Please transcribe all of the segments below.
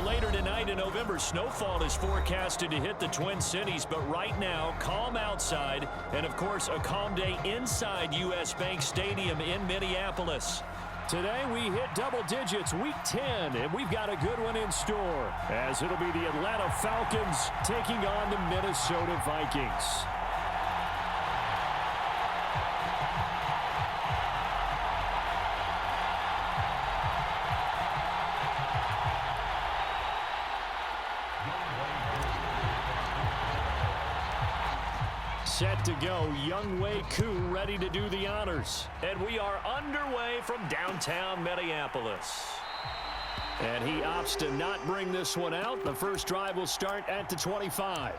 Well, later tonight in November, snowfall is forecasted to hit the Twin Cities, but right now, calm outside, and of course, a calm day inside U.S. Bank Stadium in Minneapolis. Today, we hit double digits, week 10, and we've got a good one in store, as it'll be the Atlanta Falcons taking on the Minnesota Vikings. Set to go, Younghoe Koo ready to do the honors. And we are underway from downtown Minneapolis. And he opts to not bring this one out. The first drive will start at the 25.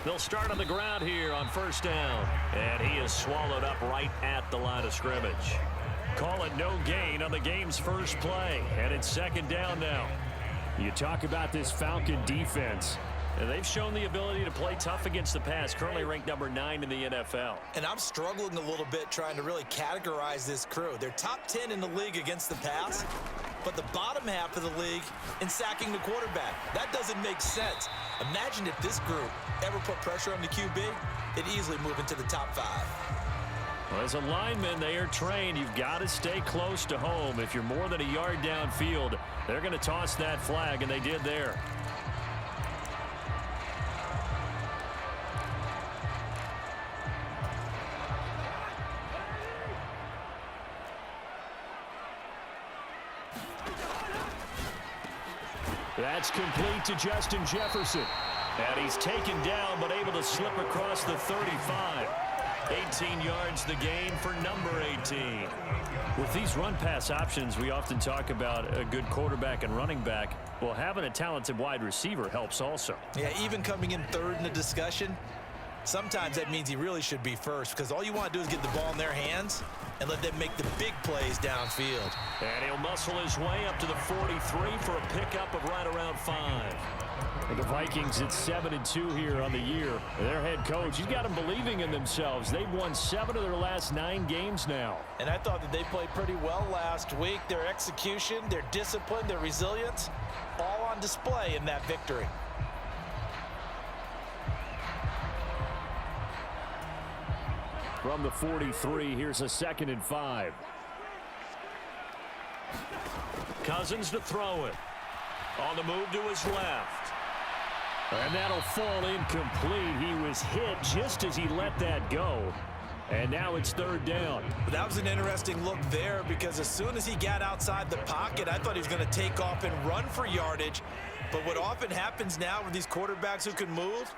They'll start on the ground here on first down. And he is swallowed up right at the line of scrimmage. Call it no gain on the game's first play. And it's second down now. You talk about this Falcon defense. And they've shown the ability to play tough against the pass, currently ranked number 9 in the NFL. And I'm struggling a little bit trying to really categorize this crew. They're top 10 in the league against the pass, but the bottom half of the league in sacking the quarterback. That doesn't make sense. Imagine if this group ever put pressure on the QB, it'd easily move into the top 5. Well, as a lineman, they are trained. You've got to stay close to home. If you're more than a yard downfield, they're going to toss that flag, and they did there. That's complete to Justin Jefferson. And he's taken down, but able to slip across the 35. 18 yards the gain for number 18. With these run-pass options, we often talk about a good quarterback and running back. Well, having a talented wide receiver helps also. Yeah, even coming in third in the discussion, sometimes that means he really should be first, because all you want to do is get the ball in their hands and let them make the big plays downfield. And he'll muscle his way up to the 43 for a pickup of right around 5. For the Vikings, it's 7-2 here on the year. Their head coach, he's got them believing in themselves. They've won 7 of their last 9 games now. And I thought that they played pretty well last week. Their execution, their discipline, their resilience, all on display in that victory. From the 43, here's a 2nd and 5. Cousins to throw it. On the move to his left. And that'll fall incomplete. He was hit just as he let that go. And now it's 3rd down. That was an interesting look there, because as soon as he got outside the pocket, I thought he was going to take off and run for yardage. But what often happens now with these quarterbacks who can move,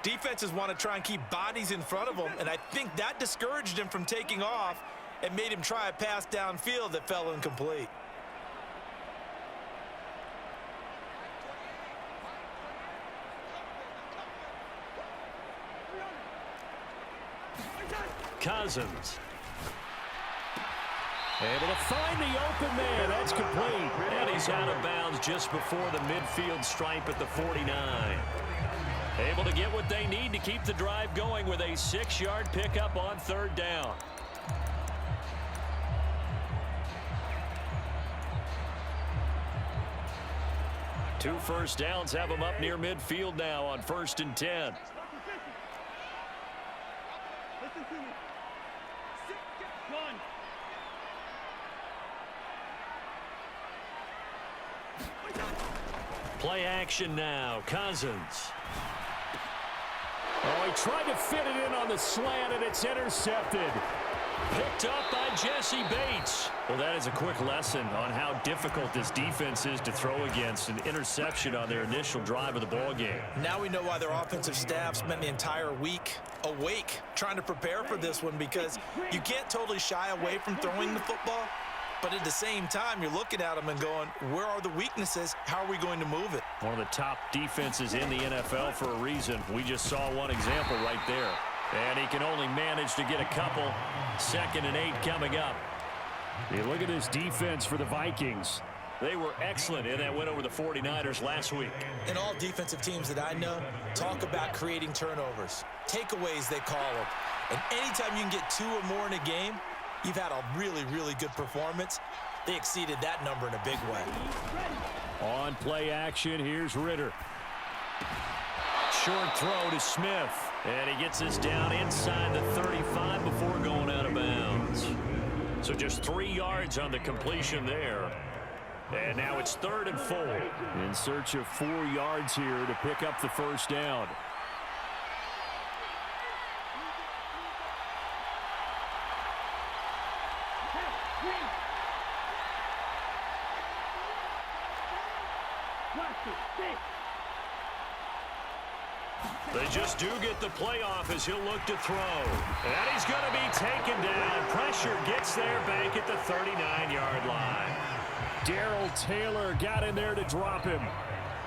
defenses want to try and keep bodies in front of them, and I think that discouraged him from taking off and made him try a pass downfield that fell incomplete. Cousins. Able to find the open man. That's complete. And he's out of bounds just before the midfield stripe at the 49. Able to get what they need to keep the drive going with a 6-yard pickup on 3rd down. Two first downs have them up near midfield now on 1st and 10. Play action now. Cousins. Oh, he tried to fit it in on the slant, and it's intercepted. Picked up by Jesse Bates. Well, that is a quick lesson on how difficult this defense is to throw against. An interception on their initial drive of the ballgame. Now we know why their offensive staff spent the entire week awake trying to prepare for this one, because you can't totally shy away from throwing the football. But at the same time, you're looking at them and going, where are the weaknesses? How are we going to move it? One of the top defenses in the NFL for a reason. We just saw one example right there. And he can only manage to get a couple. 2nd and 8 coming up. You look at this defense for the Vikings. They were excellent in that win over the 49ers last week. And all defensive teams that I know talk about creating turnovers. Takeaways, they call them. And anytime you can get 2 or more in a game, you've had a really, really good performance. They exceeded that number in a big way. On play action, here's Ritter. Short throw to Smith. And he gets this down inside the 35 before going out of bounds. So just 3 yards on the completion there. And now it's 3rd and 4. In search of 4 yards here to pick up the first down. They just do get the playoff as he'll look to throw. And he's going to be taken down. Pressure gets there back at the 39-yard line. Darrell Taylor got in there to drop him.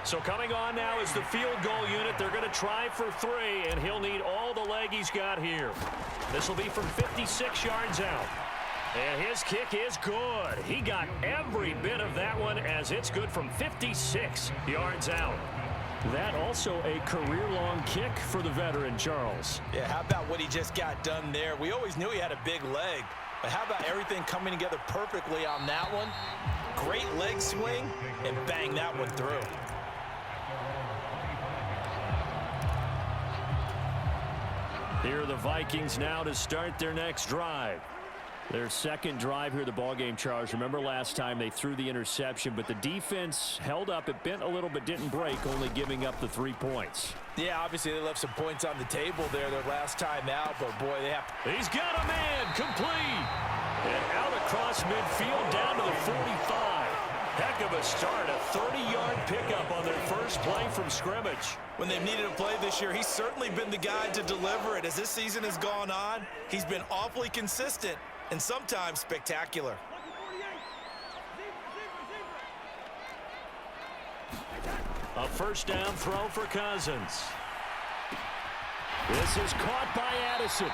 So coming on now is the field goal unit. They're going to try for 3, and he'll need all the leg he's got here. This will be from 56 yards out. And his kick is good. He got every bit of that one as it's good from 56 yards out. That also a career-long kick for the veteran, Charles. Yeah, how about what he just got done there? We always knew he had a big leg. But how about everything coming together perfectly on that one? Great leg swing, and bang that one through. Here are the Vikings now to start their next drive. Their second drive here, the ballgame, Charles. Remember last time they threw the interception, but the defense held up. It bent a little but didn't break, only giving up the 3 points. Yeah, obviously they left some points on the table there their last time out, but boy, they have... He's got a man, complete. And out across midfield down to the 45. Heck of a start, a 30-yard pickup on their first play from scrimmage. When they've needed a play this year, he's certainly been the guy to deliver it. As this season has gone on, he's been awfully consistent and sometimes spectacular. A first down throw for Cousins. This is caught by Addison.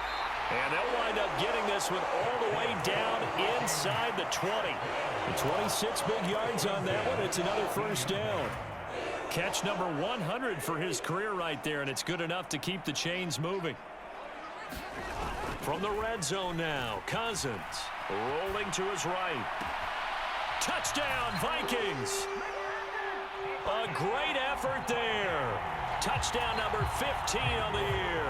And they'll wind up getting this one all the way down inside the 20. The 26 big yards on that one. It's another first down. Catch number 100 for his career right there, and it's good enough to keep the chains moving. From the red zone now, Cousins rolling to his right. Touchdown, Vikings. A great effort there. Touchdown number 15 on the year.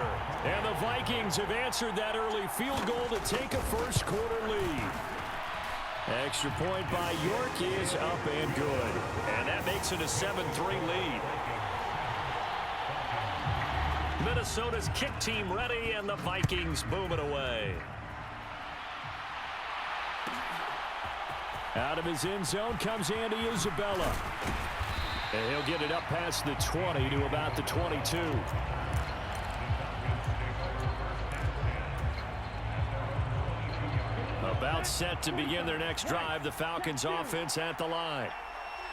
And the Vikings have answered that early field goal to take a first quarter lead. Extra point by York is up and good. And that makes it a 7-3 lead. Minnesota's kick team ready, and the Vikings boom it away. Out of his end zone comes Andy Isabella. And he'll get it up past the 20 to about the 22. About set to begin their next drive, the Falcons offense at the line.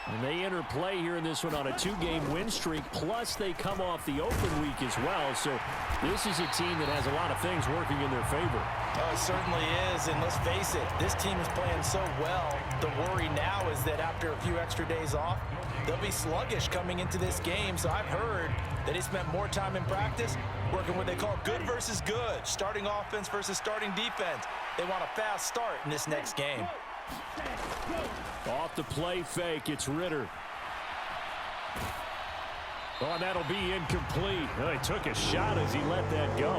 And they enter play here in this one on a 2-game win streak, plus they come off the open week as well. So this is a team that has a lot of things working in their favor. Oh, it certainly is, and let's face it, this team is playing so well. The worry now is that after a few extra days off, they'll be sluggish coming into this game. So I've heard that they spent more time in practice working what they call good versus good, starting offense versus starting defense. They want a fast start in this next game. Off the play fake, it's Ritter. Oh, and that'll be incomplete. Oh, he took a shot as he let that go.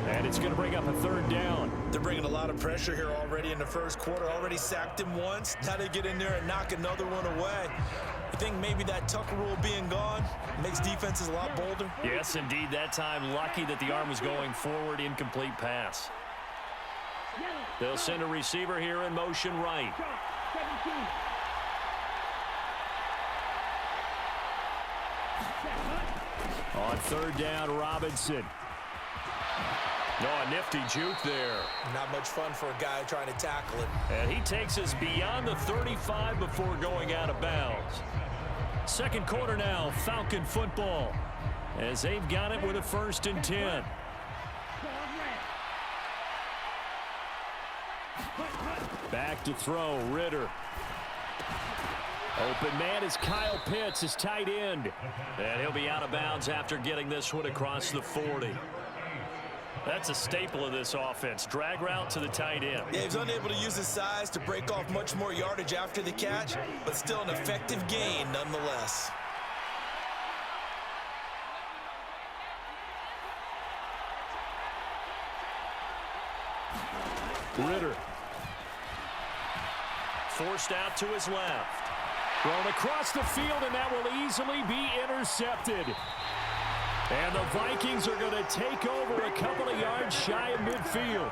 And it's going to bring up a third down. They're bringing a lot of pressure here already in the first quarter. Already sacked him once. Now they get in there and knock another one away. You think maybe that Tucker rule being gone makes defenses a lot bolder? Yes, indeed. That time, lucky that the arm was going forward. Incomplete pass. They'll send a receiver here in motion right. On third down, Robinson. No, a nifty juke there. Not much fun for a guy trying to tackle it. And he takes us beyond the 35 before going out of bounds. Second quarter now, Falcon football, as they've got it with a 1st and 10. Back to throw, Ritter. Open man is Kyle Pitts, his tight end. And he'll be out of bounds after getting this one across the 40. That's a staple of this offense. Drag route to the tight end. Yeah, he was unable to use his size to break off much more yardage after the catch, but still an effective gain nonetheless. Ritter. Forced out to his left. Thrown across the field, and that will easily be intercepted. And the Vikings are going to take over a couple of yards shy of midfield.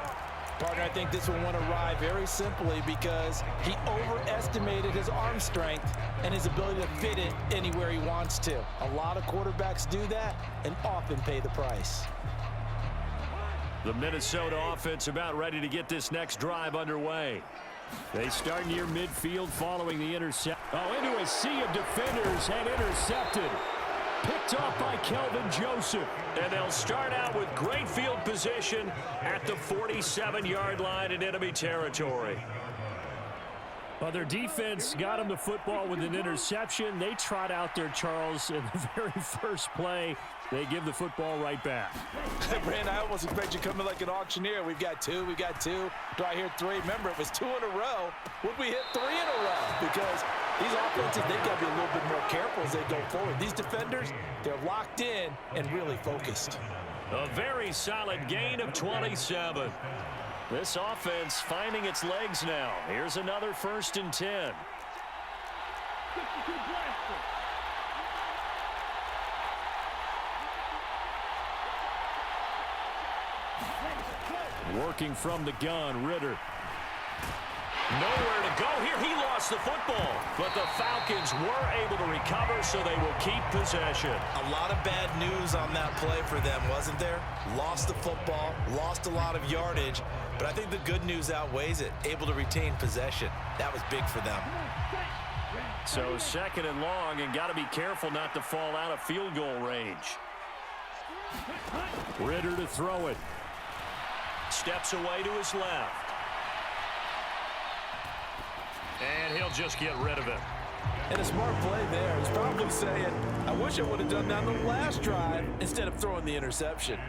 Partner, I think this will want to ride very simply because he overestimated his arm strength and his ability to fit it anywhere he wants to. A lot of quarterbacks do that and often pay the price. The Minnesota offense about ready to get this next drive underway. They start near midfield following the intercept. Oh, into a sea of defenders and intercepted. Picked off by Kelvin Joseph. And they'll start out with great field position at the 47-yard line in enemy territory. Well, their defense got them the football with an interception. They trot out there, Charles, in the very first play. They give the football right back. Brand, I almost expect you to come in like an auctioneer. We've got two. Do I hear three? Remember, it was 2 in a row. Would we hit 3 in a row? Because these offenses, they've got to be a little bit more careful as they go forward. These defenders, they're locked in and really focused. A very solid gain of 27. This offense finding its legs now. Here's another 1st and 10. Working from the gun, Ritter. Nowhere to go here. He lost the football, but the Falcons were able to recover, so they will keep possession. A lot of bad news on that play for them, wasn't there? Lost the football, lost a lot of yardage, but I think the good news outweighs it. Able to retain possession. That was big for them. So 2nd and long, and got to be careful not to fall out of field goal range. Ritter to throw it. Steps away to his left. And he'll just get rid of it. And a smart play there. He's probably saying, I wish I would have done that on the last drive instead of throwing the interception.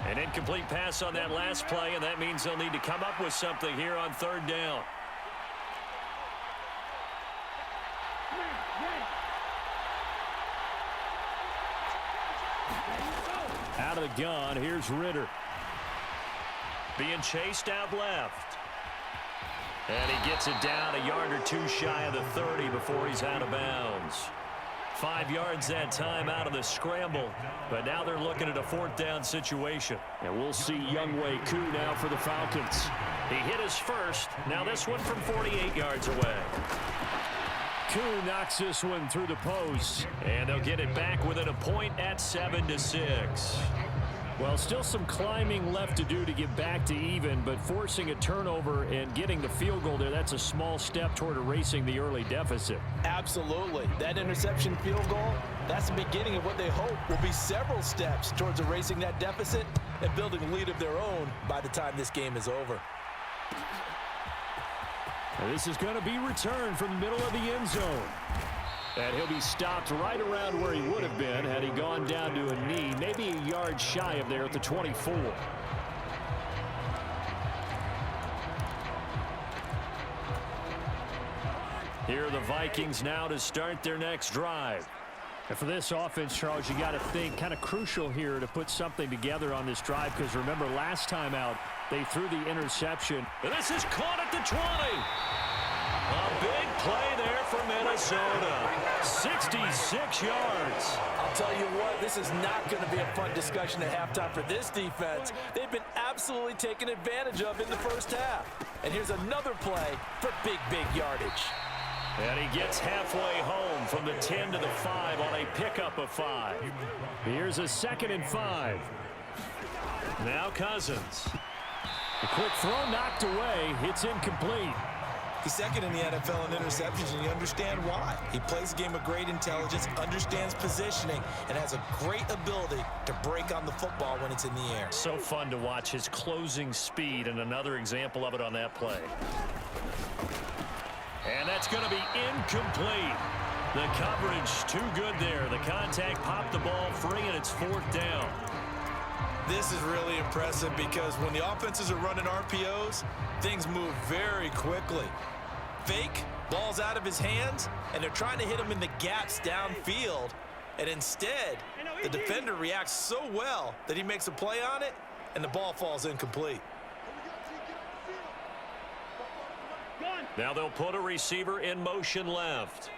An incomplete pass on that last play, and that means they'll need to come up with something here on 3rd down. Out of the gun, here's Ritter. Being chased out left. And he gets it down a yard or 2 shy of the 30 before he's out of bounds. 5 yards that time out of the scramble, but now they're looking at a 4th down situation. And we'll see Younghoe Koo now for the Falcons. He hit his first. Now this one from 48 yards away. Koo knocks this one through the post, and they'll get it back within a point at 7-6. Well, still some climbing left to do to get back to even, but forcing a turnover and getting the field goal there, that's a small step toward erasing the early deficit. Absolutely. That interception field goal, that's the beginning of what they hope will be several steps towards erasing that deficit and building a lead of their own by the time this game is over. And this is going to be returned from the middle of the end zone. And he'll be stopped right around where he would have been had he gone down to a knee, maybe a yard shy of there at the 24. Here are the Vikings now to start their next drive. And for this offense, Charles, you got to think kind of crucial here to put something together on this drive, because remember last time out they threw the interception. And this is caught at the 20. A big play there for Minnesota. 66 yards. I'll tell you what, this is not going to be a fun discussion at halftime for this defense. They've been absolutely taken advantage of in the first half. And here's another play for big yardage. And he gets halfway home from the 10 to the 5 on a pickup of 5. Here's a 2nd and 5. Now Cousins. The quick throw knocked away. It's incomplete. He's second in the NFL in interceptions, and you understand why. He plays a game of great intelligence, understands positioning, and has a great ability to break on the football when it's in the air. So fun to watch his closing speed, and another example of it on that play. And that's going to be incomplete. The coverage too good there. The contact popped the ball free, and it's 4th down. This is really impressive because when the offenses are running RPOs, things move very quickly. Fake, ball's out of his hands, and they're trying to hit him in the gaps downfield. And instead, the defender reacts so well that he makes a play on it, and the ball falls incomplete. Now they'll put a receiver in motion left.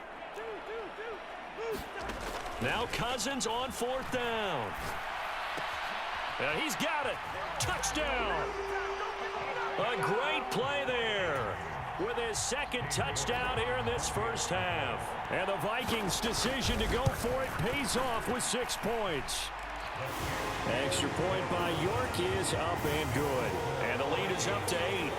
Now Cousins on 4th down. And he's got it. Touchdown. A great play there with his 2nd touchdown here in this first half. And the Vikings' decision to go for it pays off with 6 points. Extra point by York is up and good. And the lead is up to 8.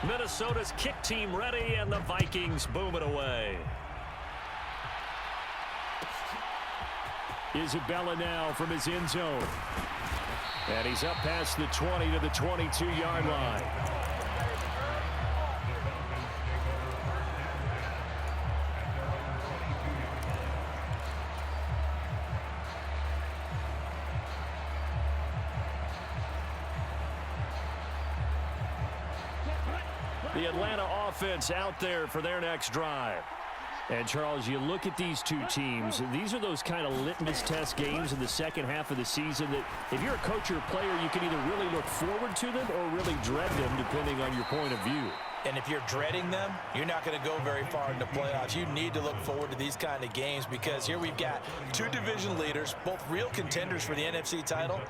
Minnesota's kick team ready, and the Vikings boom it away. Isabella now from his end zone. And he's up past the 20 to the 22-yard line. The Atlanta offense out there for their next drive. And, Charles, you look at these two teams, these are those kind of litmus test games in the second half of the season that if you're a coach or a player, you can either really look forward to them or really dread them, depending on your point of view. And if you're dreading them, you're not going to go very far in the playoffs. You need to look forward to these kind of games because here we've got 2 division leaders, both real contenders for the NFC title.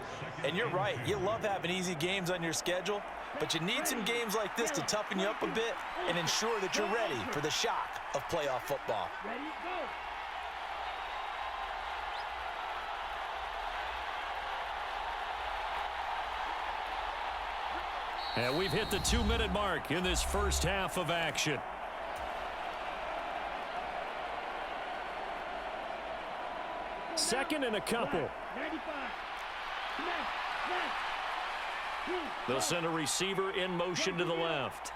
And you're right, you love having easy games on your schedule, but you need some games like this to toughen you up a bit and ensure that you're ready for the shock of playoff football. And we've hit the 2-minute mark in this first half of action. Second and a couple. They'll send a receiver in motion to the left.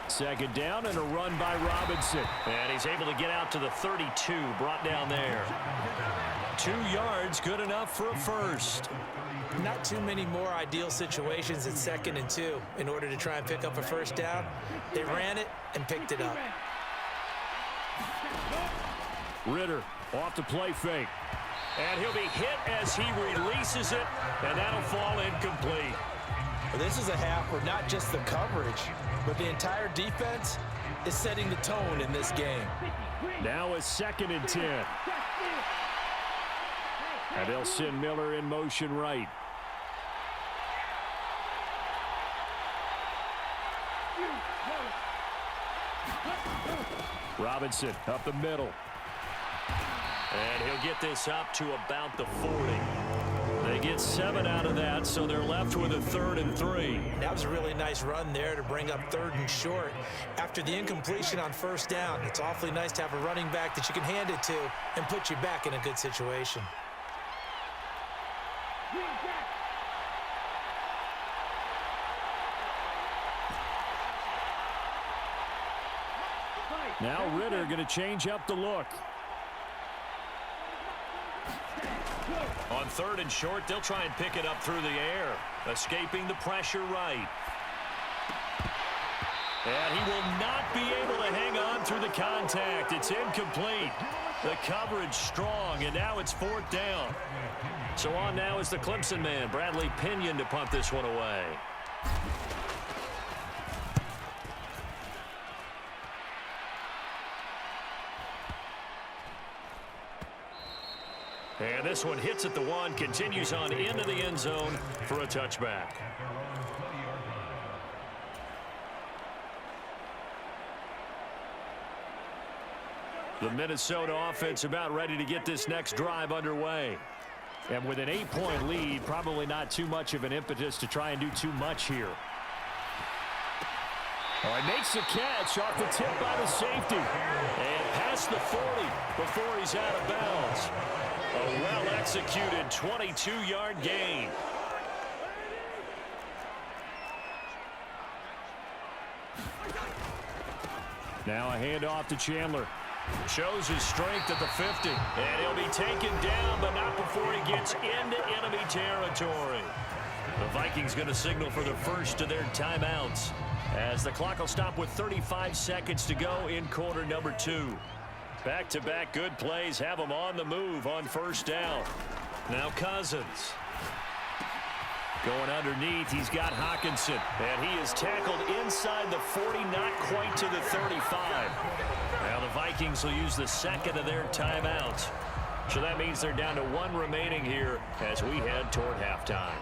Second down and a run by Robinson. And he's able to get out to the 32, brought down there. 2 yards, good enough for a first. Not too many more ideal situations at 2nd and 2 in order to try and pick up a first down. They ran it and picked it up. Ritter off the play fake. And he'll be hit as he releases it, and that'll fall incomplete. Well, this is a half where not just the coverage, but the entire defense is setting the tone in this game. Now a 2nd and 10. And they'll send Miller in motion right. Robinson up the middle. And he'll get this up to about the 40. They get 7 out of that, so they're left with a 3rd and 3. That was a really nice run there to bring up 3rd and short. After the incompletion on first down, it's awfully nice to have a running back that you can hand it to and put you back in a good situation. Now Ritter going to change up the look. On 3rd and short, they'll try and pick it up through the air, escaping the pressure right. And he will not be able to hang on through the contact. It's incomplete. The coverage strong, and now it's 4th down. So on now is the Clemson man, Bradley Pinion, to punt this one away. And this one hits at the 1, continues on into the end zone for a touchback. The Minnesota offense about ready to get this next drive underway. And with an 8-point lead, probably not too much of an impetus to try and do too much here. Oh, he makes the catch off the tip by the safety. And past the 40 before he's out of bounds. A well-executed 22-yard gain. Now a handoff to Chandler. Shows his strength at the 50. And he'll be taken down, but not before he gets into enemy territory. The Vikings going to signal for the first of their timeouts, as the clock will stop with 35 seconds to go in quarter number 2. Back-to-back good plays have them on the move on first down. Now Cousins. Going underneath, he's got Hockenson. And he is tackled inside the 40, not quite to the 35. Now the Vikings will use the second of their timeouts. So that means they're down to 1 remaining here as we head toward halftime.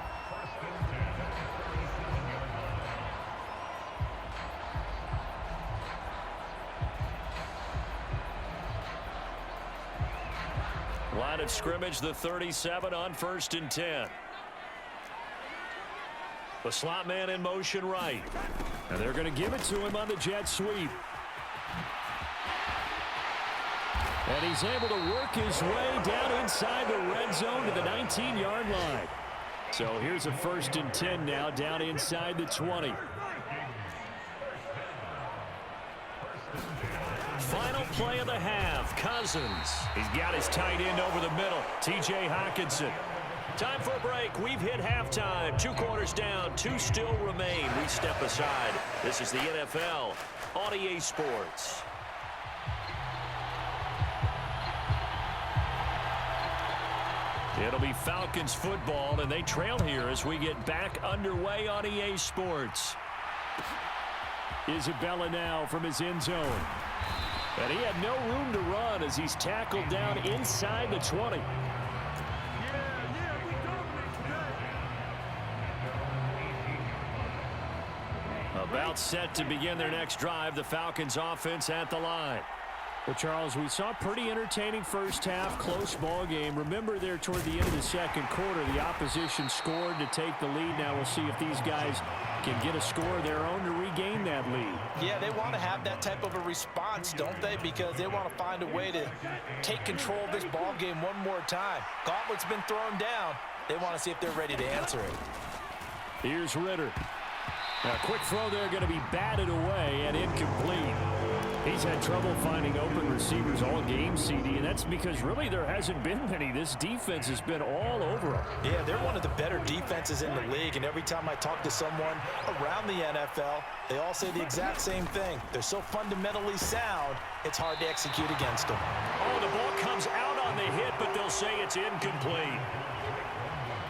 Line of scrimmage, the 37 on 1st and 10. The slot man in motion right. And they're going to give it to him on the jet sweep. And he's able to work his way down inside the red zone to the 19-yard line. So here's a 1st and 10 now down inside the 20. Final play of the half, Cousins. He's got his tight end over the middle, T.J. Hockenson. Time for a break. We've hit halftime. 2 quarters down, 2 still remain. We step aside. This is the NFL on EA Sports. It'll be Falcons football, and they trail here as we get back underway on EA Sports. Isabella now from his end zone. And he had no room to run as he's tackled down inside the 20. About set to begin their next drive, the Falcons offense at the line. Well, Charles, we saw a pretty entertaining first half, close ball game. Remember there toward the end of the second quarter, the opposition scored to take the lead. Now we'll see if these guys can get a score of their own to regain that lead. Yeah, they want to have that type of a response, don't they? Because they want to find a way to take control of this ball game one more time. Gauntlet's been thrown down. They want to see if they're ready to answer it. Here's Ritter. A quick throw there going to be batted away and incomplete. He's had trouble finding open receivers all game, CD, and that's because really there hasn't been many. This defense has been all over them. Yeah, they're one of the better defenses in the league, and every time I talk to someone around the NFL, they all say the exact same thing. They're so fundamentally sound, it's hard to execute against them. Oh, the ball comes out on the hit, but they'll say it's incomplete.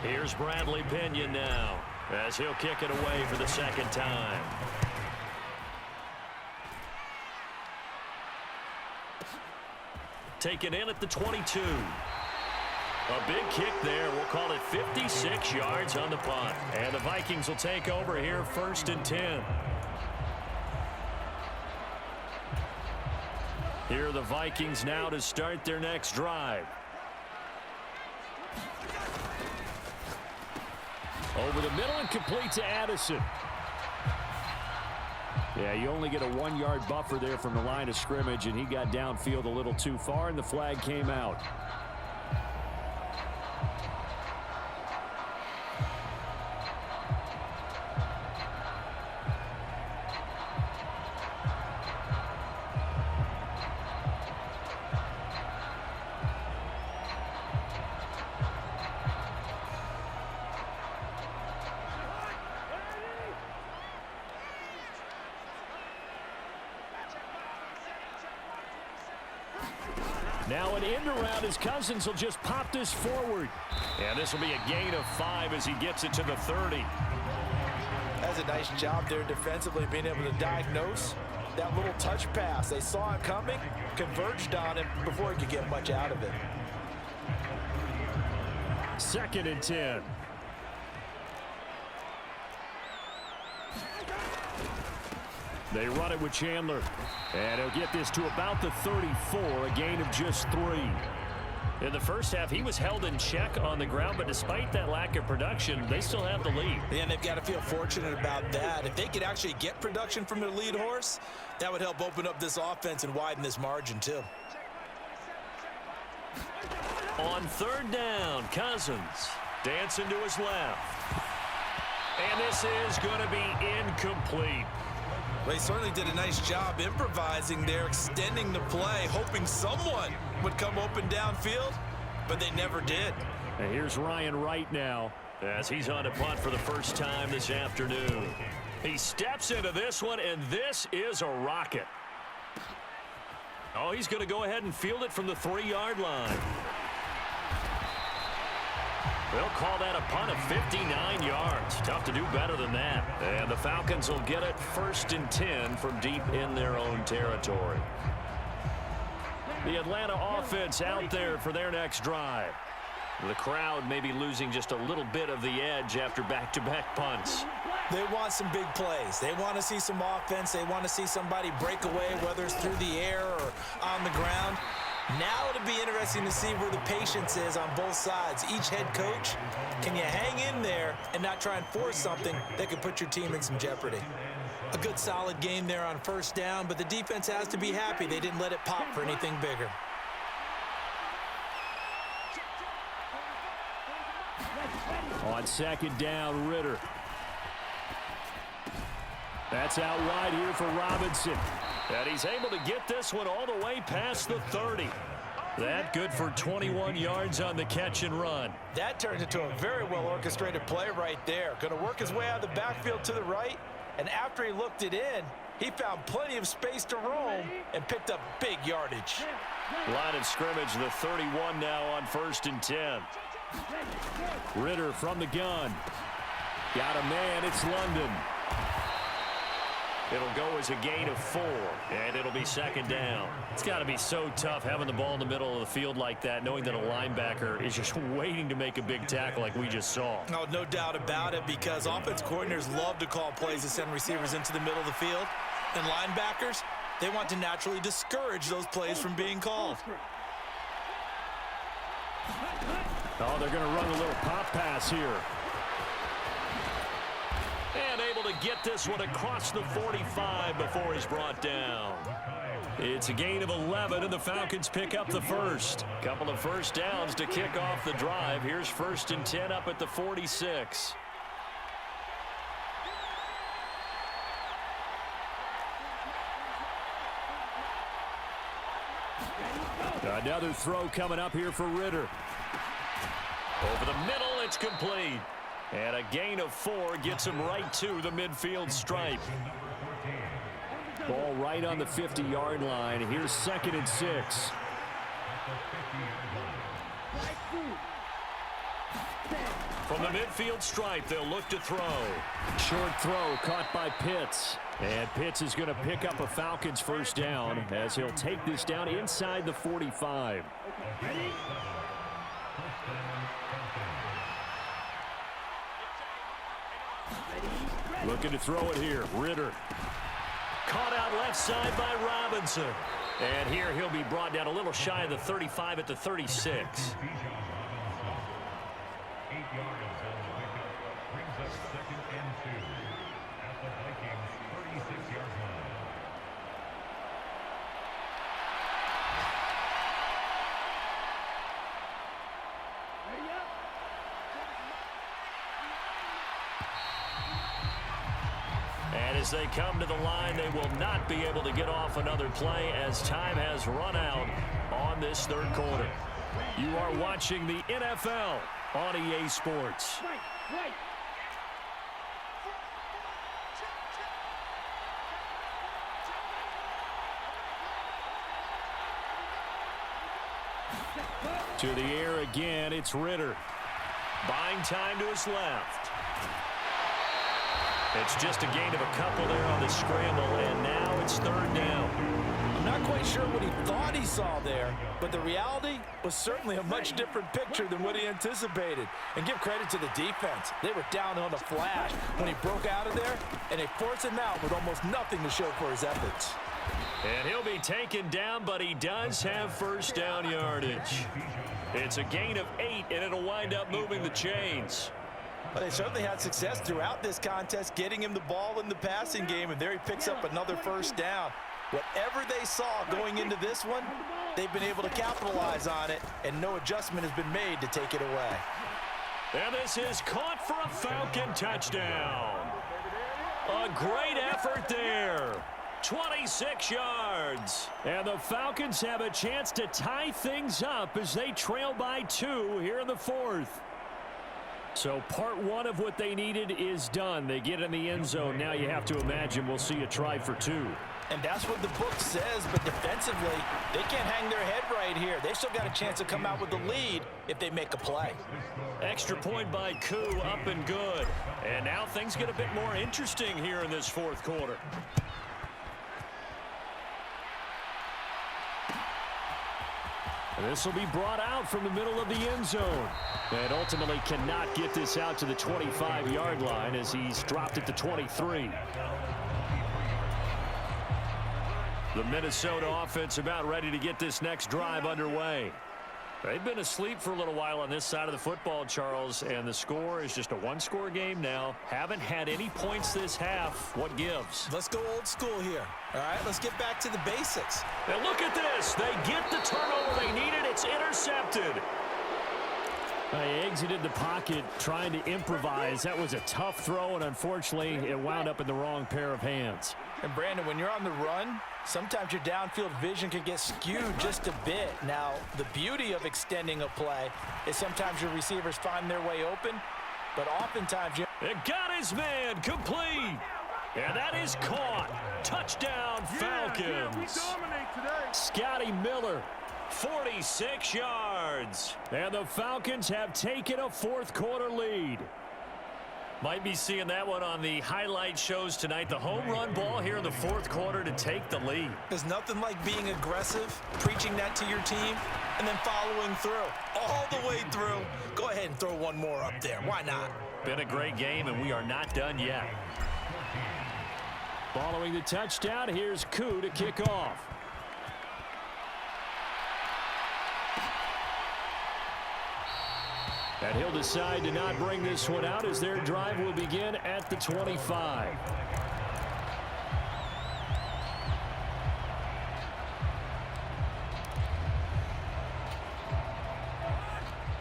Here's Bradley Pinion now, as he'll kick it away for the second time. Taken in at the 22. A big kick there. We'll call it 56 yards on the punt. And the Vikings will take over here 1st and 10. Here are the Vikings now to start their next drive. Over the middle and complete to Addison. Yeah, you only get a 1-yard buffer there from the line of scrimmage, and he got downfield a little too far, and the flag came out. Now an end around as Cousins will just pop this forward. And this will be a gain of 5 as he gets it to the 30. That's a nice job there defensively, being able to diagnose that little touch pass. They saw it coming, converged on him before he could get much out of it. 2nd and 10. They run it with Chandler. And he'll get this to about the 34, a gain of just 3. In the first half, he was held in check on the ground, but despite that lack of production, they still have the lead. Yeah, and they've got to feel fortunate about that. If they could actually get production from their lead horse, that would help open up this offense and widen this margin, too. On 3rd down, Cousins dancing to his left. And this is going to be incomplete. Well, he certainly did a nice job improvising there, extending the play, hoping someone would come open downfield, but they never did. And here's Ryan Wright now as he's on to punt for the first time this afternoon. He steps into this one, and this is a rocket. Oh, he's going to go ahead and field it from the 3-yard line. They'll call that a punt of 59 yards. Tough to do better than that. And the Falcons will get it 1st and 10 from deep in their own territory. The Atlanta offense out there for their next drive. The crowd may be losing just a little bit of the edge after back-to-back punts. They want some big plays. They want to see some offense. They want to see somebody break away, whether it's through the air or on the ground. Now it'll be interesting to see where the patience is on both sides. Each head coach, can you hang in there and not try and force something that could put your team in some jeopardy? A good solid game there on 1st down, but the defense has to be happy they didn't let it pop for anything bigger. On 2nd down, Ritter. That's out wide here for Robinson. And he's able to get this one all the way past the 30. That good for 21 yards on the catch and run. That turns into a very well-orchestrated play right there. Going to work his way out of the backfield to the right, and after he looked it in, he found plenty of space to roam and picked up big yardage. Line of scrimmage, the 31 now on 1st and 10. Ritter from the gun. Got a man, it's London. It'll go as a gain of 4, and it'll be 2nd down. It's got to be so tough having the ball in the middle of the field like that, knowing that a linebacker is just waiting to make a big tackle like we just saw. Oh, no doubt about it, because offense coordinators love to call plays to send receivers into the middle of the field. And linebackers, they want to naturally discourage those plays from being called. Oh, they're going to run a little pop pass here. And able to get this one across the 45 before he's brought down. It's a gain of 11, and the Falcons pick up the first. Couple of 1st downs to kick off the drive. Here's 1st and 10 up at the 46. Another throw coming up here for Ritter. Over the middle, it's complete. And a gain of 4 gets him right to the midfield stripe. Ball right on the 50-yard line. Here's 2nd and 6. From the midfield stripe, they'll look to throw. Short throw caught by Pitts. And Pitts is going to pick up a Falcons 1st down as he'll take this down inside the 45. Looking to throw it here. Ritter. Caught out left side by Robinson. And here he'll be brought down a little shy of the 35 at the 36. 8 yards on the pickup. Brings up 2nd and 2 at the Vikings 36-yard line. And as they come to the line, they will not be able to get off another play as time has run out on this 3rd quarter. You are watching the NFL on EA Sports. To the air again, it's Ritter. Buying time to his left. It's just a gain of a couple there on the scramble, and now it's 3rd down. I'm Not quite sure what he thought he saw there, but the reality was certainly a much different picture than what he anticipated. And give credit to the defense. They were down on the flash when he broke out of there, and they forced him out with almost nothing to show for his efforts. And he'll be taken down, but he does have first down yardage. It's a gain of 8, and it'll wind up moving the chains. Well, they certainly had success throughout this contest, getting him the ball in the passing game, and there he picks up another first down. Whatever they saw going into this one, they've been able to capitalize on it, and no adjustment has been made to take it away. And this is caught for a Falcon touchdown. A great effort there. 26 yards. And the Falcons have a chance to tie things up as they trail by 2 here in the 4th. So part 1 of what they needed is done. They get in the end zone. Now you have to imagine we'll see a try for 2. And that's what the book says, but defensively, they can't hang their head right here. They've still got a chance to come out with the lead if they make a play. Extra point by Koo, up and good. And now things get a bit more interesting here in this 4th quarter. This will be brought out from the middle of the end zone. And ultimately cannot get this out to the 25-yard line as he's dropped at the 23. The Minnesota offense about ready to get this next drive underway. They've been asleep for a little while on this side of the football, Charles, and the score is just a one-score game now. Haven't had any points this half. What gives? Let's go old school here. All right, let's get back to the basics. And look at this. They get the turnover they needed. It's intercepted. They exited the pocket trying to improvise. That was a tough throw, and unfortunately, it wound up in the wrong pair of hands. And Brandon, when you're on the run, sometimes your downfield vision can get skewed just a bit. Now, the beauty of extending a play is sometimes your receivers find their way open, but oftentimes you... It got his man complete. And that is caught. Touchdown, Falcons. We dominate today. Scotty Miller, 46 yards. And the Falcons have taken a 4th quarter lead. Might be seeing that one on the highlight shows tonight. The home run ball here in the 4th quarter to take the lead. There's nothing like being aggressive, preaching that to your team, and then following through. All the way through. Go ahead and throw one more up there. Why not? Been a great game, and we are not done yet. Following the touchdown, here's Koo to kick off. And he'll decide to not bring this one out as their drive will begin at the 25.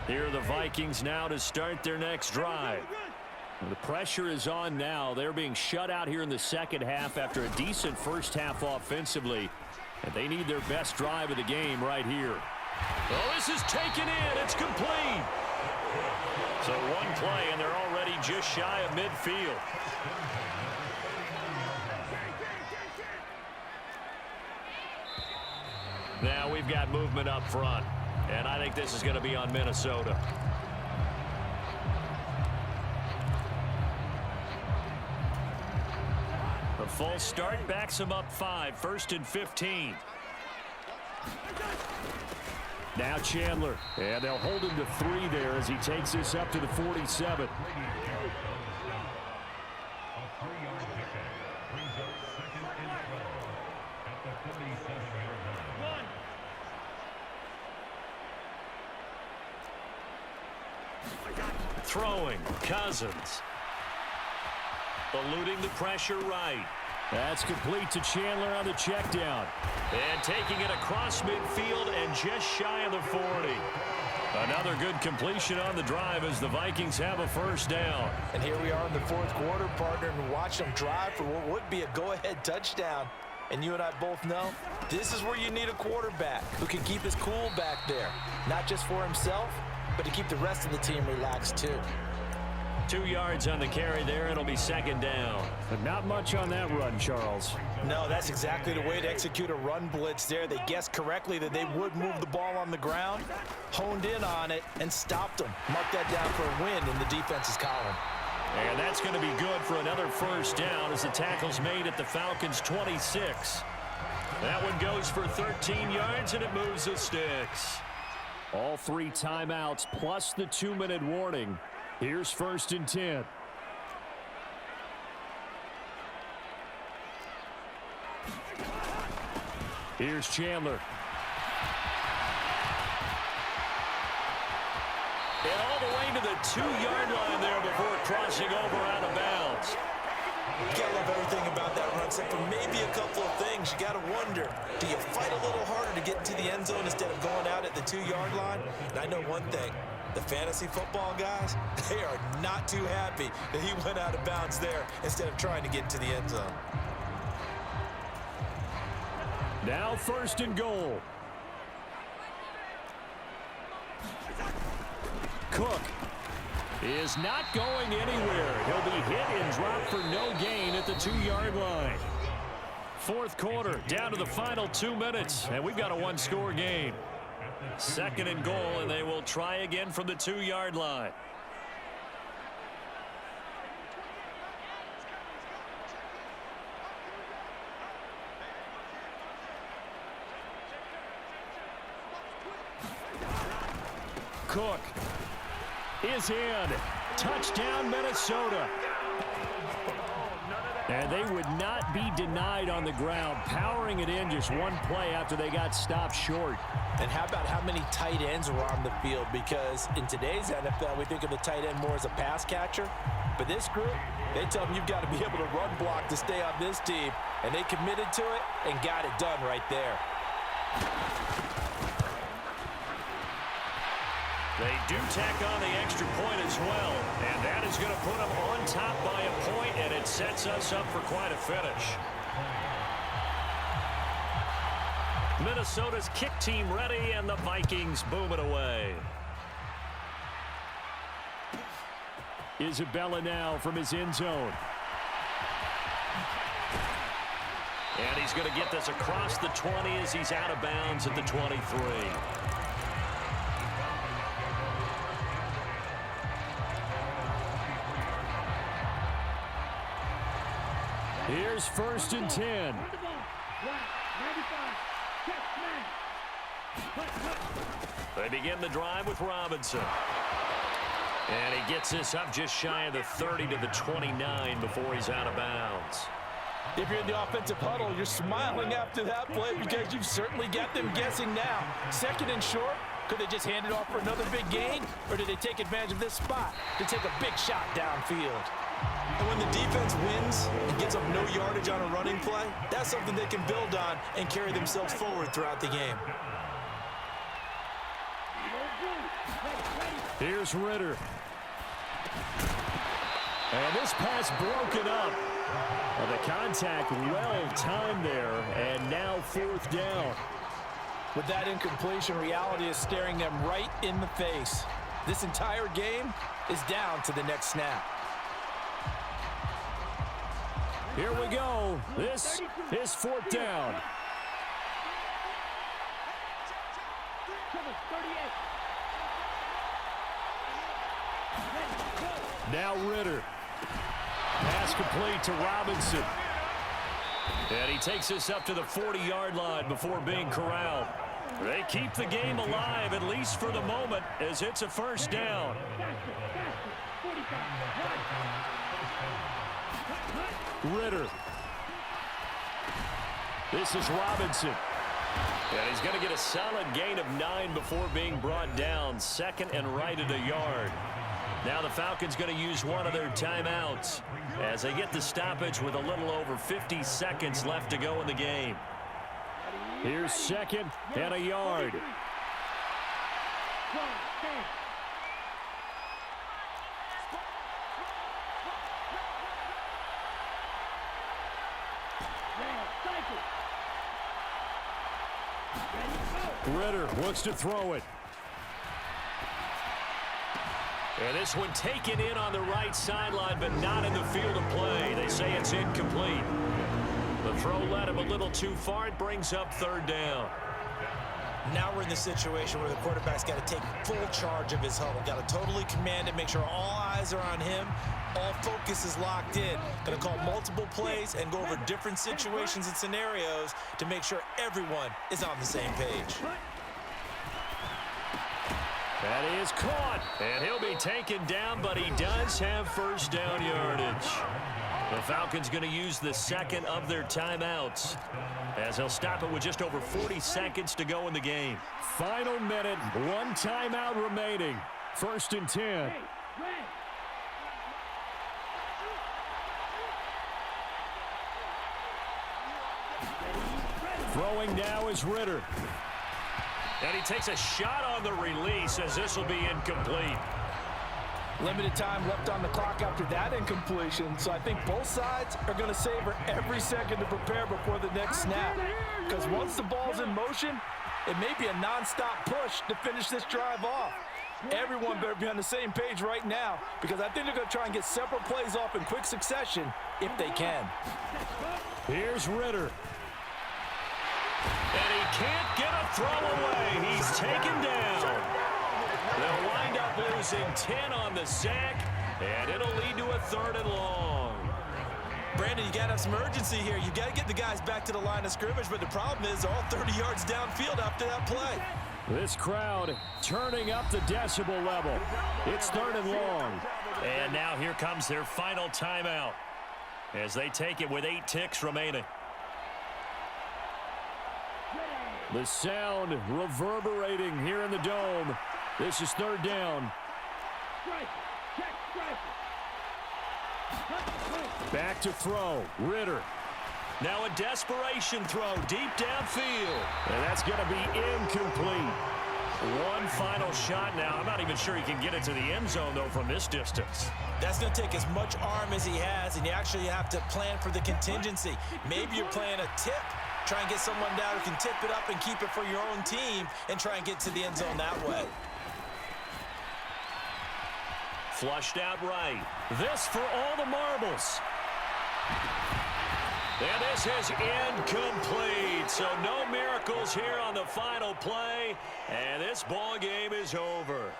Here are the Vikings now to start their next drive. The pressure is on now. They're being shut out here in the second half after a decent first half offensively. And they need their best drive of the game right here. Oh, this is taken in. It's complete. So one play, and they're already just shy of midfield. Now we've got movement up front, and I think this is going to be on Minnesota. The false start backs them up 5, 1st and 15. Now Chandler, and they'll hold him to 3 there as he takes this up to the 47. Throwing, Cousins. Eluding the pressure right. That's complete to Chandler on the check down. And taking it across midfield and just shy of the 40. Another good completion on the drive as the Vikings have a first down. And here we are in the 4th quarter, partner, and watch them drive for what would be a go-ahead touchdown. And you and I both know this is where you need a quarterback who can keep his cool back there. Not just for himself, but to keep the rest of the team relaxed too. 2 yards on the carry there. It'll be second down. But not much on that run, Charles. No, that's exactly the way to execute a run blitz there. They guessed correctly that they would move the ball on the ground, honed in on it, and stopped them. Mark that down for a win in the defense's column. And that's going to be good for another first down as the tackle's made at the Falcons' 26. That one goes for 13 yards, and it moves the sticks. All 3 timeouts plus the 2-minute warning. Here's 1st and 10. Here's Chandler. And all the way to the 2-yard line there before crossing over out of bounds. You gotta love everything about that run, except for maybe a couple of things. You gotta wonder, do you fight a little harder to get into the end zone instead of going out at the 2-yard line? And I know one thing, the fantasy football guys, they are not too happy that he went out of bounds there instead of trying to get into the end zone. Now 1st and goal. Cook is not going anywhere. He'll be hit and dropped for no gain at the 2-yard line. 4th quarter, down to the final 2 minutes, and we've got a 1-score game. 2nd and goal, and they will try again from the 2-yard line. Cook is in. Touchdown, Minnesota. And they would not be denied on the ground, powering it in just one play after they got stopped short. And how about how many tight ends were on the field? Because in today's NFL, we think of the tight end more as a pass catcher. But this group, they tell them you've got to be able to run block to stay on this team. And they committed to it and got it done right there. They do tack on the extra point as well, and that is going to put them on top by a point, and it sets us up for quite a finish. Minnesota's kick team ready, and the Vikings boom it away. Isabella now from his end zone. And he's going to get this across the 20 as he's out of bounds at the 23. Here's 1st and 10. They begin the drive with Robinson. And he gets this up just shy of the 30 to the 29 before he's out of bounds. If you're in the offensive huddle, you're smiling after that play because you've certainly got them guessing now. 2nd and short, could they just hand it off for another big gain? Or did they take advantage of this spot to take a big shot downfield? And when the defense wins and gets up no yardage on a running play, that's something they can build on and carry themselves forward throughout the game. Here's Ritter. And this pass broken up. Well, the contact well timed there, and now 4th down. With that incompletion, reality is staring them right in the face. This entire game is down to the next snap. Here we go. This is 4th down. Now Ritter. Pass complete to Robinson. And he takes this up to the 40-yard line before being corralled. They keep the game alive, at least for the moment, as it's a 1st down. Ritter. This is Robinson. And he's going to get a solid gain of 9 before being brought down. 2nd and right at a yard. Now the Falcons going to use one of their timeouts as they get the stoppage with a little over 50 seconds left to go in the game. Here's 2nd and a yard. Ritter wants to throw it. And this one taken in on the right sideline, but not in the field of play. They say it's incomplete. The throw led him a little too far. It brings up 3rd down. Now we're in the situation where the quarterback's got to take full charge of his huddle. Got to totally command it, make sure all eyes are on him. All focus is locked in. Going to call multiple plays and go over different situations and scenarios to make sure everyone is on the same page. That is caught, and he'll be taken down, but he does have first down yardage. The Falcons going to use the second of their timeouts, as they'll stop it with just over 40 seconds to go in the game. Final minute, one timeout remaining. 1st and 10. Throwing now is Ritter. And he takes a shot on the release, as this will be incomplete. Limited time left on the clock after that incompletion, so I think both sides are going to savor every second to prepare before the next snap. Because once the ball's in motion, it may be a nonstop push to finish this drive off. Everyone better be on the same page right now, because I think they're going to try and get several plays off in quick succession if they can. Here's Ritter. And he can't get a throw away. He's taken down. They'll wind up losing 10 on the sack, and it'll lead to a 3rd and long. Brandon, you got to have some urgency here. You got to get the guys back to the line of scrimmage, but the problem is they're all 30 yards downfield after that play. This crowd turning up the decibel level. It's 3rd and long. And now here comes their final timeout, as they take it with 8 ticks remaining. The sound reverberating here in the dome. This is 3rd down. Back to throw. Ritter. Now a desperation throw deep downfield. And that's going to be incomplete. One final shot now. I'm not even sure he can get it to the end zone, though, from this distance. That's going to take as much arm as he has, and you actually have to plan for the contingency. Maybe you're playing a tip. Try and get someone down who can tip it up and keep it for your own team and try and get to the end zone that way. Flushed out right. This for all the marbles. And this is incomplete. So no miracles here on the final play. And this ball game is over.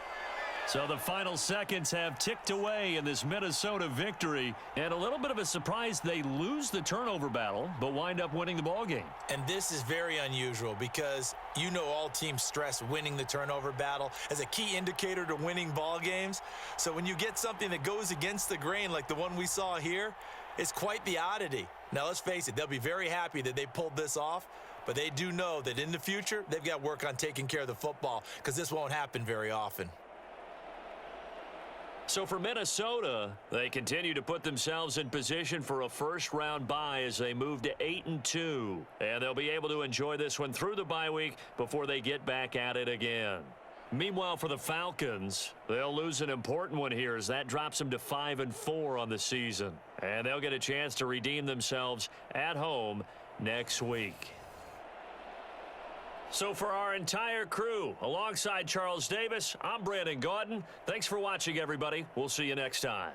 So the final seconds have ticked away in this Minnesota victory. And a little bit of a surprise, they lose the turnover battle, but wind up winning the ball game. And this is very unusual because you know all teams stress winning the turnover battle as a key indicator to winning ball games. So when you get something that goes against the grain like the one we saw here, it's quite the oddity. Now let's face it, they'll be very happy that they pulled this off, but they do know that in the future, they've got work on taking care of the football because this won't happen very often. So for Minnesota, they continue to put themselves in position for a first-round bye as they move to 8-2. And they'll be able to enjoy this one through the bye week before they get back at it again. Meanwhile, for the Falcons, they'll lose an important one here as that drops them to 5-4 on the season. And they'll get a chance to redeem themselves at home next week. So for our entire crew, alongside Charles Davis, I'm Brandon Gaudin. Thanks for watching, everybody. We'll see you next time.